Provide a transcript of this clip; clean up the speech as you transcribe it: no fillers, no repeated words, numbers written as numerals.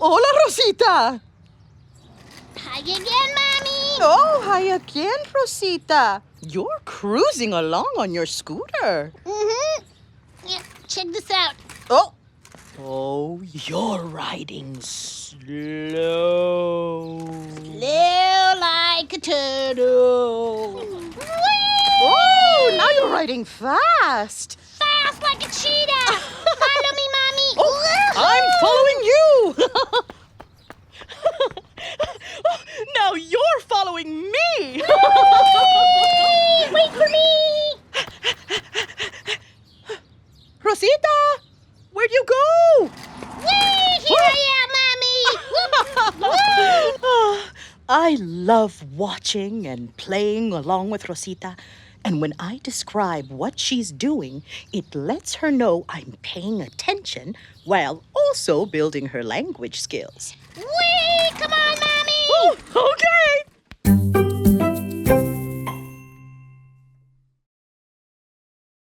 Hola, Rosita! Hi again, Mommy! Oh, hi again, Rosita. You're cruising along on your scooter. Mm-hmm. Yeah, check this out. Oh. Oh, you're riding slow. Slow like a turtle. Oh, now you're riding fast. Fast like a cheetah. Follow me, Mommy. Oh, I'm following you. Now you're following me. Wait for me. Rosita, where'd you go? Whee! Here I am, Mommy. Woo! I love watching and playing along with Rosita. And when I describe what she's doing, it lets her know I'm paying attention while also building her language skills. Whee! Come on, Mommy.